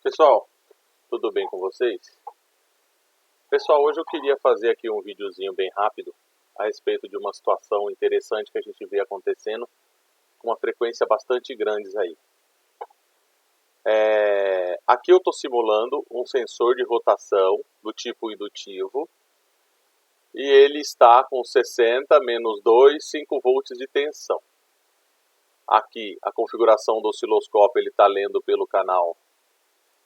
Pessoal, tudo bem com vocês? Pessoal, hoje eu queria fazer aqui um videozinho bem rápido a respeito de uma situação interessante que a gente vê acontecendo com uma frequência bastante grande aí. Aqui eu estou simulando um sensor de rotação do tipo indutivo e ele está com 60 menos 2, 5 volts de tensão. Aqui a configuração do osciloscópio ele está lendo pelo canal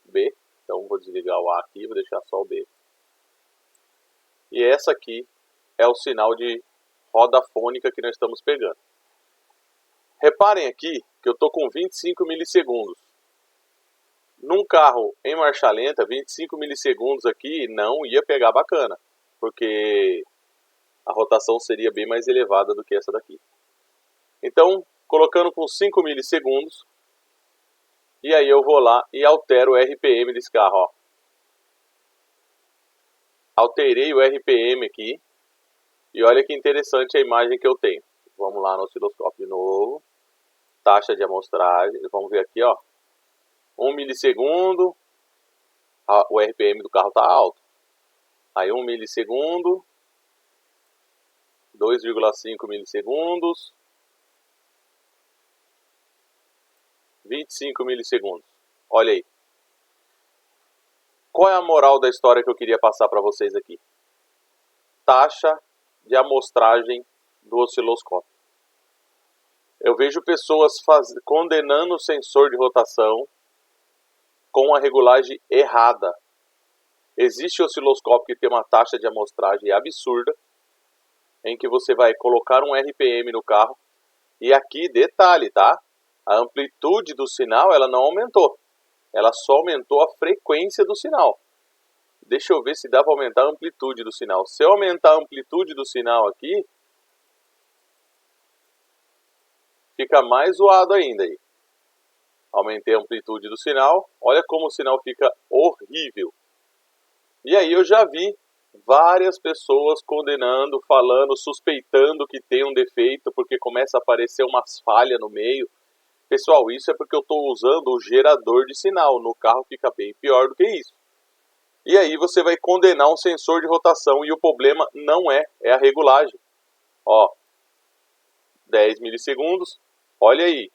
B, então vou desligar o A aqui e vou deixar só o B. E essa aqui é o sinal de roda fônica que nós estamos pegando. Reparem aqui que eu estou com 25 milissegundos. Num carro em marcha lenta, 25 milissegundos aqui não ia pegar bacana, porque a rotação seria bem mais elevada do que essa daqui. Então, colocando com 5 milissegundos, e aí eu vou lá e altero o RPM desse carro. Ó. Alterei o RPM aqui, e olha que interessante a imagem que eu tenho. Vamos lá no osciloscópio de novo. Taxa de amostragem, vamos ver aqui, ó. 1 milissegundo, o RPM do carro está alto. Aí 1 milissegundo, 2,5 milissegundos, 25 milissegundos. Olha aí. Qual é a moral da história que eu queria passar para vocês aqui? Taxa de amostragem do osciloscópio. Eu vejo pessoas condenando o sensor de rotação com a regulagem errada. Existe osciloscópio que tem uma taxa de amostragem absurda, em que você vai colocar um RPM no carro, e aqui, detalhe, tá? A amplitude do sinal, ela não aumentou. Ela só aumentou a frequência do sinal. Deixa eu ver se dá para aumentar a amplitude do sinal. Se eu aumentar a amplitude do sinal aqui, fica mais zoado ainda aí. Aumentei a amplitude do sinal, olha como o sinal fica horrível. E aí eu já vi várias pessoas condenando, falando, suspeitando que tem um defeito porque começa a aparecer umas falhas no meio. Pessoal, isso é porque eu estou usando o gerador de sinal. No carro fica bem pior do que isso. E aí você vai condenar um sensor de rotação e o problema não é a regulagem. Ó, 10 milissegundos, olha aí.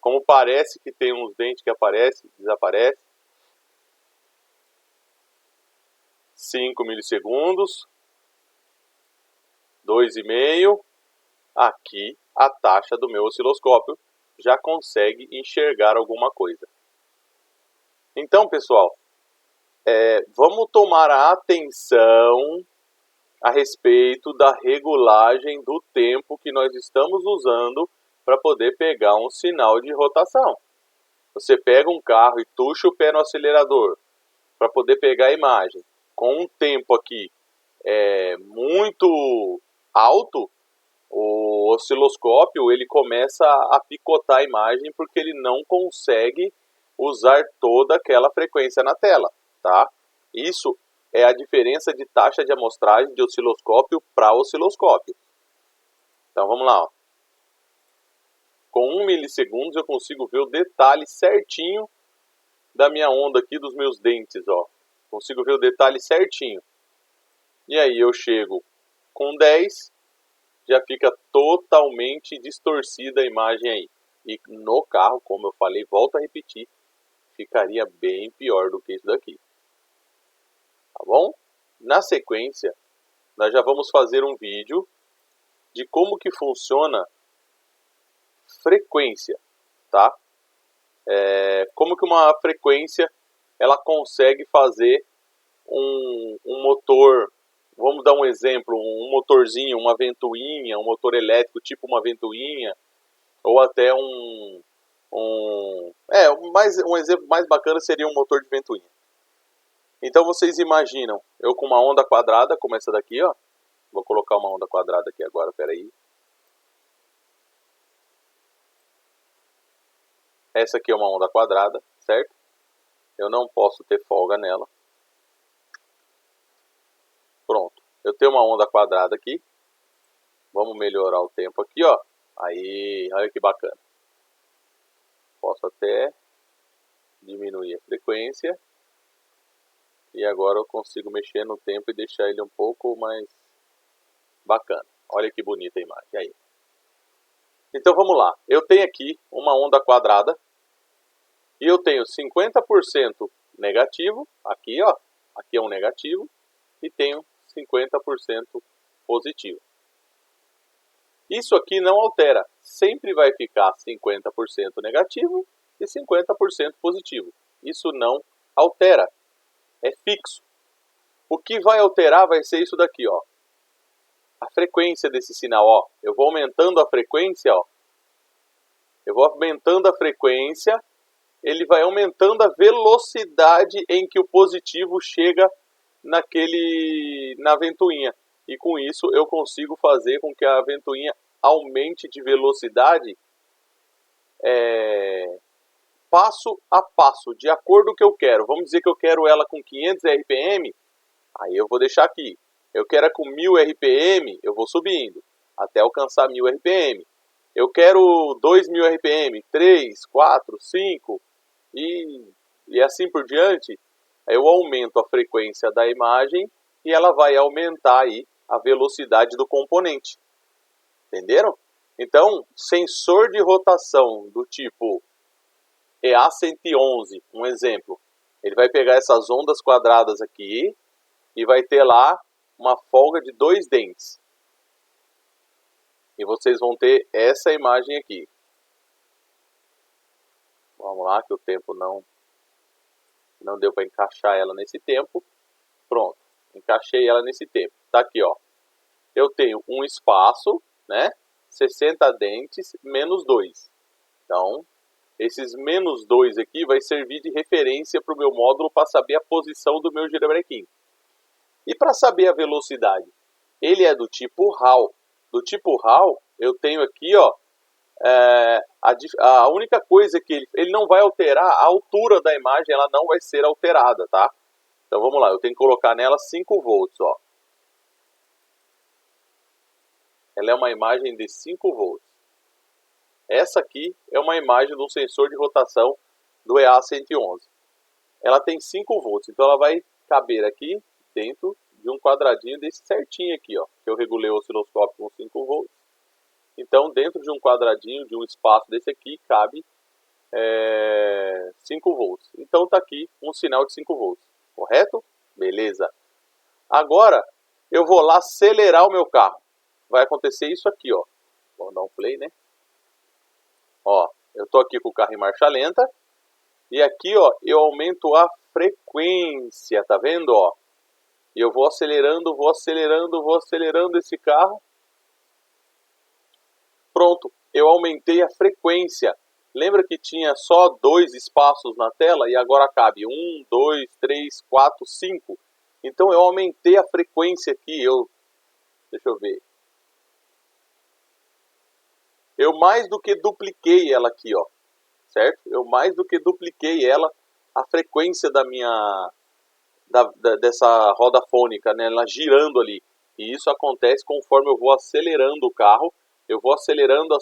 Como parece que tem uns dentes que aparecem, desaparecem. 5 milissegundos, 2,5. Aqui a taxa do meu osciloscópio já consegue enxergar alguma coisa. Então, pessoal, vamos tomar a atenção a respeito da regulagem do tempo que nós estamos usando para poder pegar um sinal de rotação. Você pega um carro e tuxa o pé no acelerador para poder pegar a imagem com um tempo aqui muito alto, o osciloscópio ele começa a picotar a imagem porque ele não consegue usar toda aquela frequência na tela, tá? Isso é a diferença de taxa de amostragem de osciloscópio para osciloscópio. Então vamos lá. Ó. Com 1 milissegundos eu consigo ver o detalhe certinho da minha onda aqui, dos meus dentes. Ó. Consigo ver o detalhe certinho. E aí eu chego com 10, já fica totalmente distorcida a imagem aí. E no carro, como eu falei, volto a repetir, ficaria bem pior do que isso daqui. Tá bom? Na sequência, nós já vamos fazer um vídeo de como que funciona frequência, tá? Como que uma frequência ela consegue fazer um motor, vamos dar um exemplo, um motorzinho, uma ventoinha, um motor elétrico tipo uma ventoinha, ou até um exemplo mais bacana seria um motor de ventoinha. Então vocês imaginam, eu com uma onda quadrada, como essa daqui, ó. Vou colocar uma onda quadrada aqui agora, peraí. Essa aqui é uma onda quadrada, certo? Eu não posso ter folga nela. Pronto, eu tenho uma onda quadrada aqui. Vamos melhorar o tempo aqui, ó. Aí, olha que bacana. Posso até diminuir a frequência. E agora eu consigo mexer no tempo e deixar ele um pouco mais bacana. Olha que bonita a imagem aí. Então vamos lá. Eu tenho aqui uma onda quadrada. E eu tenho 50% negativo. Aqui, ó. Aqui é um negativo. E tenho 50% positivo. Isso aqui não altera. Sempre vai ficar 50% negativo e 50% positivo. Isso não altera. É fixo. O que vai alterar vai ser isso daqui, ó. A frequência desse sinal, ó. Eu vou aumentando a frequência, ó. Eu vou aumentando a frequência, ele vai aumentando a velocidade em que o positivo chega na ventoinha. E com isso eu consigo fazer com que a ventoinha aumente de velocidade passo a passo, de acordo com o que eu quero. Vamos dizer que eu quero ela com 500 RPM, aí eu vou deixar aqui. Eu quero com 1000 RPM, eu vou subindo, até alcançar 1000 RPM. Eu quero 2000 RPM, 3, 4, 5 e assim por diante. Aí eu aumento a frequência da imagem e ela vai aumentar aí a velocidade do componente. Entenderam? Então, sensor de rotação do tipo EA111, um exemplo, ele vai pegar essas ondas quadradas aqui e vai ter lá uma folga de 2 dentes. E vocês vão ter essa imagem aqui. Vamos lá, que o tempo não deu para encaixar ela nesse tempo. Pronto, encaixei ela nesse tempo. Tá aqui, ó. Eu tenho um espaço, né? 60 dentes menos 2. Então, esses menos 2 aqui vai servir de referência para o meu módulo para saber a posição do meu girabrequim. E para saber a velocidade? Ele é do tipo Hall. Do tipo Hall, eu tenho aqui, ó, a única coisa que ele não vai alterar, a altura da imagem, ela não vai ser alterada, tá? Então vamos lá, eu tenho que colocar nela 5 volts, ó. Ela é uma imagem de 5 volts. Essa aqui é uma imagem de um sensor de rotação do EA111. Ela tem 5 volts, então ela vai caber aqui dentro de um quadradinho desse certinho aqui, ó. Que eu regulei o osciloscópio com 5 volts. Então, dentro de um quadradinho, de um espaço desse aqui, cabe 5 volts. Então, está aqui um sinal de 5 volts. Correto? Beleza. Agora, eu vou lá acelerar o meu carro. Vai acontecer isso aqui, ó. Vamos dar um play, né? Ó, eu estou aqui com o carro em marcha lenta. E aqui, ó, eu aumento a frequência, tá vendo, ó? E eu vou acelerando esse carro. Pronto, eu aumentei a frequência. Lembra que tinha só 2 espaços na tela e agora cabe 1, 2, 3, 4, 5. Então eu aumentei a frequência aqui. Deixa eu ver. Eu mais do que dupliquei ela aqui, ó. Certo? Eu mais do que dupliquei ela, a frequência dessa roda fônica, né? Ela girando ali. E isso acontece conforme eu vou acelerando o carro. Eu vou acelerando,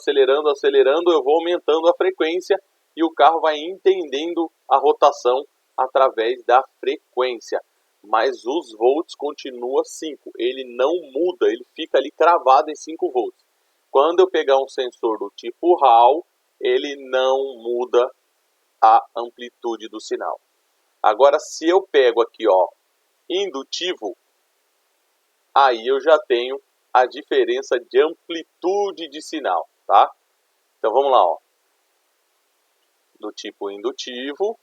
eu vou aumentando a frequência e o carro vai entendendo a rotação através da frequência. Mas os volts continua 5, ele não muda, ele fica ali cravado em 5 volts. Quando eu pegar um sensor do tipo Hall, ele não muda a amplitude do sinal. Agora, se eu pego aqui, ó, indutivo, aí eu já tenho a diferença de amplitude de sinal, tá? Então vamos lá, ó. Do tipo indutivo,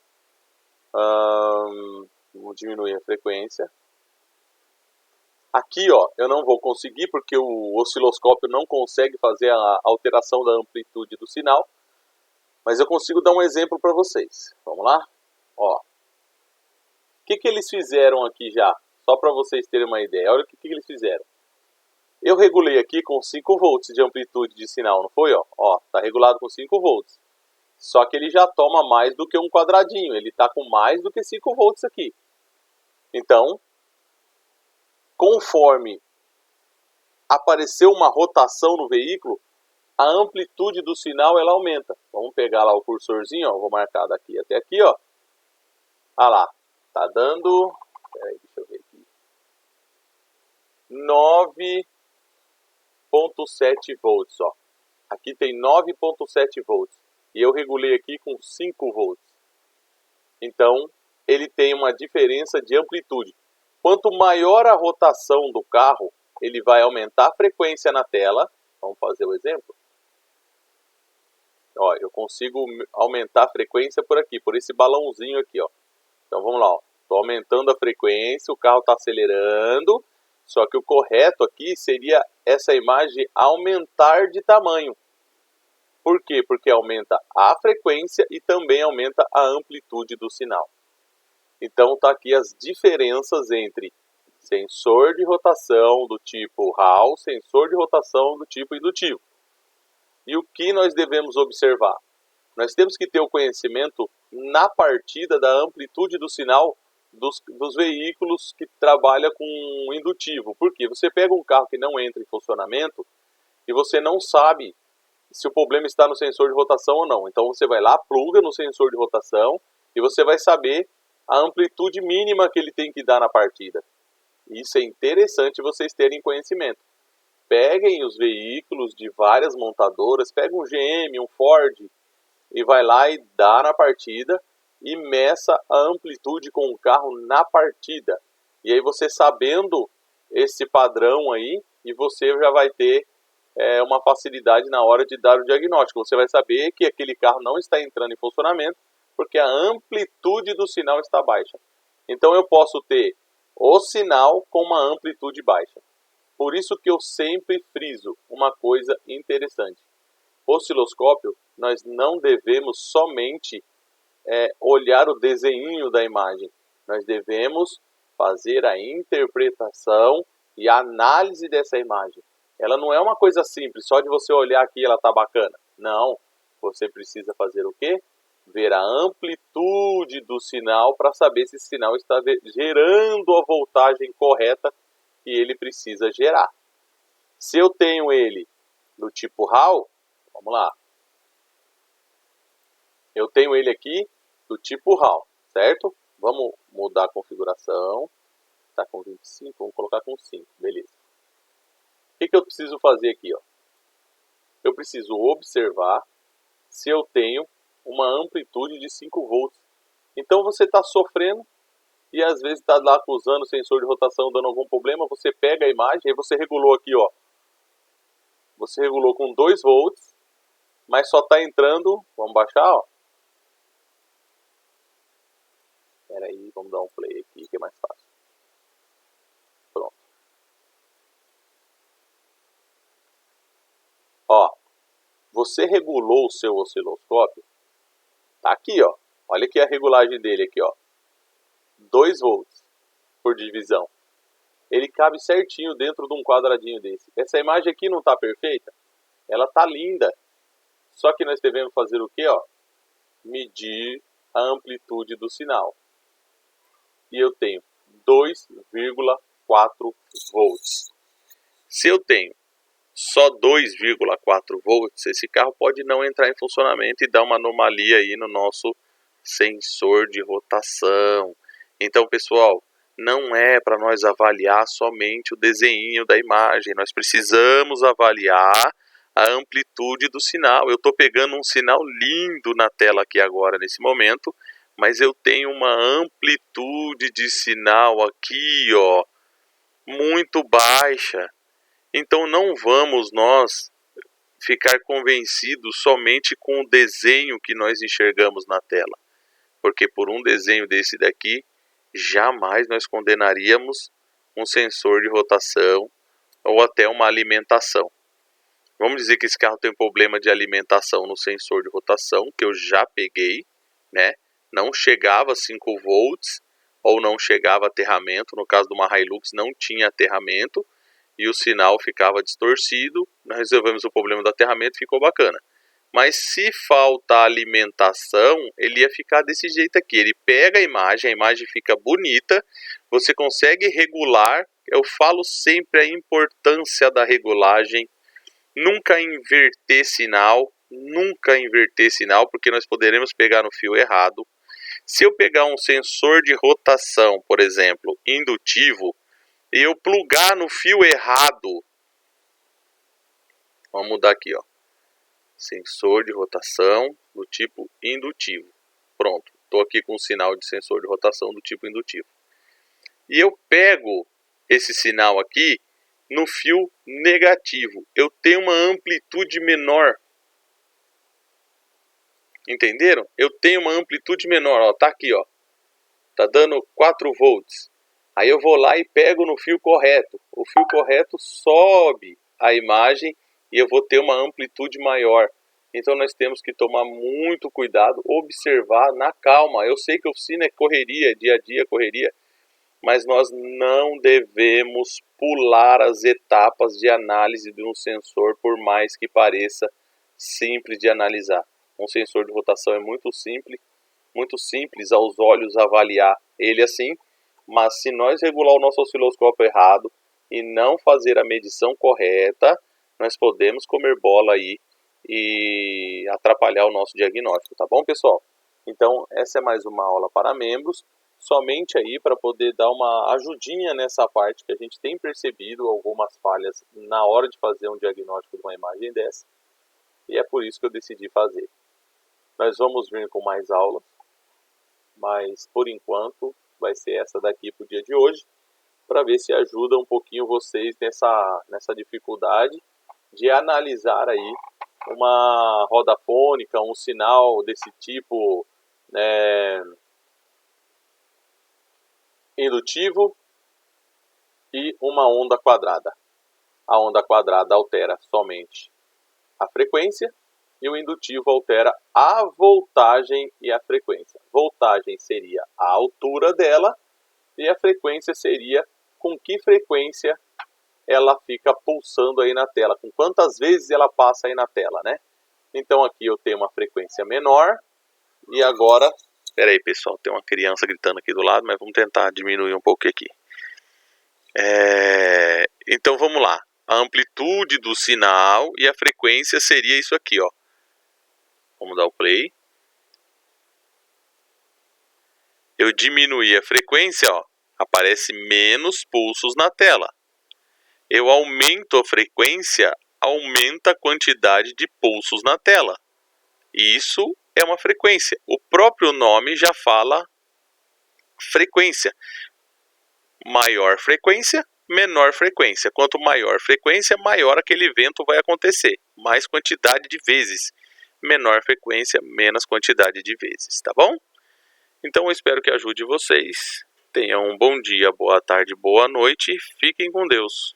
vamos diminuir a frequência. Aqui, ó, eu não vou conseguir porque o osciloscópio não consegue fazer a alteração da amplitude do sinal, mas eu consigo dar um exemplo para vocês. Vamos lá? Ó. O que eles fizeram aqui já? Só para vocês terem uma ideia. Olha o que eles fizeram. Eu regulei aqui com 5 volts de amplitude de sinal, não foi? Ó, tá regulado com 5 volts. Só que ele já toma mais do que um quadradinho. Ele está com mais do que 5 volts aqui. Então, conforme apareceu uma rotação no veículo, a amplitude do sinal ela aumenta. Vamos pegar lá o cursorzinho, ó, vou marcar daqui até aqui, ó. Ah lá, tá dando, peraí, deixa eu ver aqui, 9,7 volts, ó. Aqui tem 9,7 volts e eu regulei aqui com 5 volts. Então, ele tem uma diferença de amplitude. Quanto maior a rotação do carro, ele vai aumentar a frequência na tela. Vamos fazer o exemplo. Ó, eu consigo aumentar a frequência por aqui, por esse balãozinho aqui, ó. Então vamos lá, estou aumentando a frequência, o carro está acelerando, só que o correto aqui seria essa imagem aumentar de tamanho. Por quê? Porque aumenta a frequência e também aumenta a amplitude do sinal. Então está aqui as diferenças entre sensor de rotação do tipo Hall, sensor de rotação do tipo indutivo. E o que nós devemos observar? Nós temos que ter o conhecimento na partida da amplitude do sinal dos veículos que trabalham com indutivo. Por quê? Você pega um carro que não entra em funcionamento e você não sabe se o problema está no sensor de rotação ou não. Então você vai lá, pluga no sensor de rotação e você vai saber a amplitude mínima que ele tem que dar na partida. Isso é interessante vocês terem conhecimento. Peguem os veículos de várias montadoras, pega um GM, um Ford, e vai lá e dá na partida e meça a amplitude com o carro na partida. E aí você sabendo esse padrão aí, e você já vai ter uma facilidade na hora de dar o diagnóstico. Você vai saber que aquele carro não está entrando em funcionamento porque a amplitude do sinal está baixa. Então eu posso ter o sinal com uma amplitude baixa. Por isso que eu sempre friso uma coisa interessante. Osciloscópio, nós não devemos somente olhar o desenho da imagem. Nós devemos fazer a interpretação e a análise dessa imagem. Ela não é uma coisa simples, só de você olhar aqui ela está bacana. Não, você precisa fazer o quê? Ver a amplitude do sinal para saber se esse sinal está gerando a voltagem correta que ele precisa gerar. Se eu tenho ele no tipo Hall, vamos lá. Eu tenho ele aqui do tipo Hall, certo? Vamos mudar a configuração. Está com 25, vamos colocar com 5, beleza. O que eu preciso fazer aqui? Ó? Eu preciso observar se eu tenho uma amplitude de 5 volts. Então você está sofrendo e às vezes está lá usando o sensor de rotação dando algum problema, você pega a imagem e você regulou aqui, ó. Você regulou com 2 volts, mas só está entrando, vamos baixar, ó. Espera aí, vamos dar um play aqui que é mais fácil. Pronto. Ó, você regulou o seu osciloscópio, tá aqui, ó. Olha aqui a regulagem dele aqui, ó. 2 volts por divisão. Ele cabe certinho dentro de um quadradinho desse. Essa imagem aqui não está perfeita? Ela está linda. Só que nós devemos fazer o quê? Ó? Medir a amplitude do sinal. E eu tenho 2,4 volts. Se eu tenho só 2,4 volts, esse carro pode não entrar em funcionamento e dar uma anomalia aí no nosso sensor de rotação. Então, pessoal, não é para nós avaliar somente o desenho da imagem, nós precisamos avaliar a amplitude do sinal. Eu estou pegando um sinal lindo na tela aqui agora, nesse momento, mas eu tenho uma amplitude de sinal aqui, ó, muito baixa. Então não vamos nós ficar convencidos somente com o desenho que nós enxergamos na tela. Porque por um desenho desse daqui, jamais nós condenaríamos um sensor de rotação ou até uma alimentação. Vamos dizer que esse carro tem um problema de alimentação no sensor de rotação, que eu já peguei, né? Não chegava a 5 volts ou não chegava a aterramento. No caso de uma Hilux não tinha aterramento e o sinal ficava distorcido. Nós resolvemos o problema do aterramento e ficou bacana. Mas se falta alimentação, ele ia ficar desse jeito aqui. Ele pega a imagem fica bonita, você consegue regular. Eu falo sempre a importância da regulagem. Nunca inverter sinal, porque nós poderemos pegar no fio errado. Se eu pegar um sensor de rotação, por exemplo, indutivo, e eu plugar no fio errado, vamos mudar aqui, ó, sensor de rotação do tipo indutivo. Pronto, estou aqui com o sinal de sensor de rotação do tipo indutivo. E eu pego esse sinal aqui no fio negativo. Eu tenho uma amplitude menor. Entenderam? Eu tenho uma amplitude menor. Ó, tá aqui, ó. Tá dando 4 volts. Aí eu vou lá e pego no fio correto. O fio correto sobe a imagem e eu vou ter uma amplitude maior. Então nós temos que tomar muito cuidado, observar na calma. Eu sei que oficina é correria, dia a dia correria, mas nós não devemos pular as etapas de análise de um sensor, por mais que pareça simples de analisar. Um sensor de rotação é muito simples aos olhos avaliar ele assim, mas se nós regular o nosso osciloscópio errado e não fazer a medição correta, nós podemos comer bola aí e atrapalhar o nosso diagnóstico, tá bom, pessoal? Então, essa é mais uma aula para membros, somente aí para poder dar uma ajudinha nessa parte que a gente tem percebido algumas falhas na hora de fazer um diagnóstico de uma imagem dessa, e é por isso que eu decidi fazer. Nós vamos vir com mais aulas, mas por enquanto vai ser essa daqui para o dia de hoje, para ver se ajuda um pouquinho vocês nessa dificuldade de analisar aí uma roda fônica, um sinal desse tipo, né, indutivo e uma onda quadrada. A onda quadrada altera somente a frequência e o indutivo altera a voltagem e a frequência. Voltagem seria a altura dela e a frequência seria com que frequência ela fica pulsando aí na tela, com quantas vezes ela passa aí na tela, né? Então aqui eu tenho uma frequência menor e agora... Espera aí, pessoal, tem uma criança gritando aqui do lado, mas vamos tentar diminuir um pouco aqui. Então vamos lá. A amplitude do sinal e a frequência seria isso aqui, ó. Vamos dar o play. Eu diminuí a frequência, ó, aparece menos pulsos na tela. Eu aumento a frequência, aumenta a quantidade de pulsos na tela. E isso é uma frequência. O próprio nome já fala frequência. Maior frequência, menor frequência. Quanto maior frequência, maior aquele evento vai acontecer. Mais quantidade de vezes. Menor frequência, menos quantidade de vezes, tá bom? Então eu espero que ajude vocês. Tenham um bom dia, boa tarde, boa noite. Fiquem com Deus.